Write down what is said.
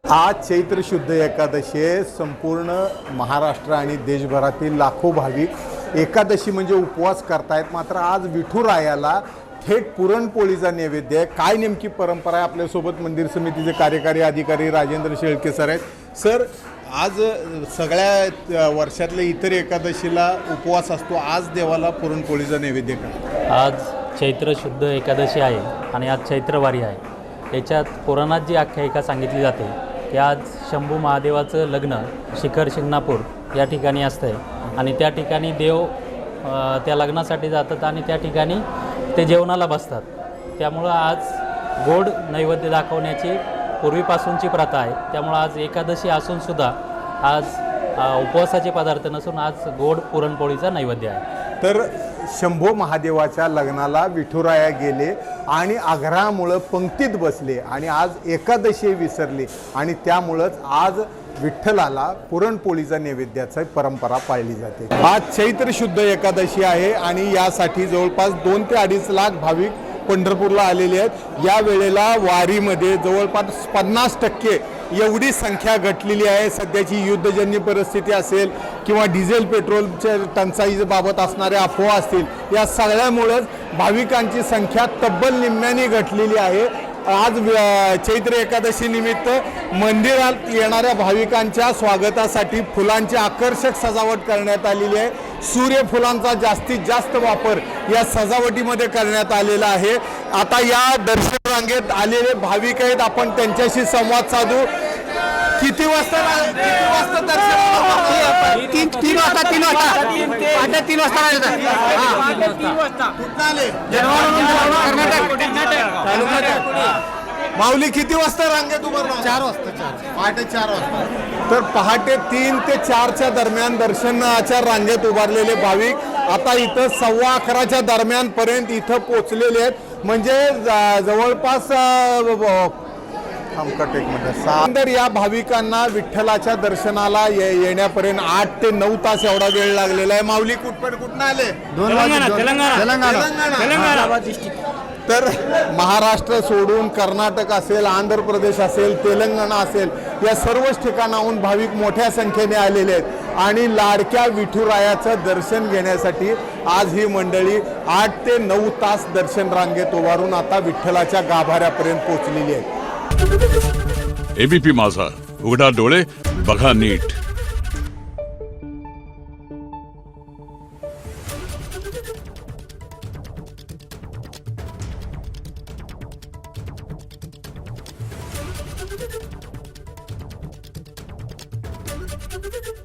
आज चैत्र शुद्ध एकादशी आहे। संपूर्ण महाराष्ट्र आणि देशभरातील लाखो भाविक एकादशी म्हणजे उपवास करतायत। मात्र आज विठुरायाला थेट पुरणपोळीचा नैवेद्य आहे। काय नेमकी परंपरा आहे? आपल्यासोबत मंदिर समितीचे कार्यकारी अधिकारी राजेंद्र शेळके सर आहेत। सर, आज सगळ्या वर्षातल्या इतर एकादशीला उपवास असतो, आज देवाला पुरणपोळीचा नैवेद्य काय? आज चैत्र शुद्ध एकादशी आहे आणि आज चैत्रवारी आहे। याच्यात पुराणात जी आख्यायिका सांगितली जाते की आज शंभू महादेवाचं लग्न शिखर शिंगणापूर या ठिकाणी असतं आहे आणि त्या ठिकाणी देव त्या लग्नासाठी जातात आणि त्या ठिकाणी ते जेवणाला बसतात। त्यामुळं आज गोड नैवेद्य दाखवण्याची पूर्वीपासूनची प्रथा आहे। त्यामुळं आज एकादशी असूनसुद्धा आज उपवासाचे पदार्थ नसून आज गोड पुरणपोळीचा नैवेद्य आहे। तर शंभो महादेवाच्या लग्नाला विठुराया गेले आणि आग्रहामुळं पंक्तीत बसले आणि आज एकादशी विसरले आणि त्यामुळंच आज विठ्ठलाला पुरणपोळीचा नैवेद्याची परंपरा पाळली जाते। आज चैत्र शुद्ध एकादशी आहे आणि यासाठी जवळपास 2 ते 2.5 लाख भाविक पंढरपूरला आलेले आहेत। या वेळेला वारीमध्ये जवळपास 50% एवढी संख्या घटलेली आहे। सध्याची युद्धजन्य परिस्थिती असेल किंवा डिझेल पेट्रोलच्या टंचाईबाबत असणाऱ्या अफवा असतील, या सगळ्यामुळेच भाविकांची संख्या तब्बल निम्म्याने घटलेली आहे। आज चैत्र एकादशी निमित्त मंदिरात येणाऱ्या भाविकांच्या स्वागतासाठी फुलांची आकर्षक सजावट करण्यात आलेली आहे। सूर्यफुलांचा जास्तीत जास्त वापर या सजावटीमध्ये करण्यात आलेला आहे। आता या दर्शन रांगेत आलेले भाविक आहेत, आपण त्यांच्याशी संवाद साधू। किती वाजता दर्शन? 3 वाजता कुठं आले? माऊली, किती वाजता रांगेत उभारला? 4 वाजता. पहाटे 4 वाजता। तर पहाटे 3 ते 4च्या दरम्यान दर्शनाच्या रांगेत उभारलेले भाविक आता इथं 11:15च्या दरम्यान पर्यंत इथं पोचलेले आहेत। म्हणजे जवळपास तर या भाविकांना विठ्ठलाच्या दर्शनाला येण्यापर्यंत 8 ते 9 तास एवढा वेळ लागलेला आहे। माऊली, कुठून आले? तेलंगणा डिस्ट्रिक्ट। तर महाराष्ट्र सोडून कर्नाटक असेल, आंध्र प्रदेश असेल, तेलंगणा असेल, या सर्वच ठिकाणाहून भाविक मोठ्या संख्येने आलेले आहेत आणि लाडक्या विठुरायाचं दर्शन घेण्यासाठी आज ही मंडळी 8 ते 9 तास दर्शन रांगेत उभारून आता विठ्ठलाच्या गाभाऱ्यापर्यंत पोहोचलेली आहे। एबीपी माझा, उघडा डोळे बघा नीट। Thank you.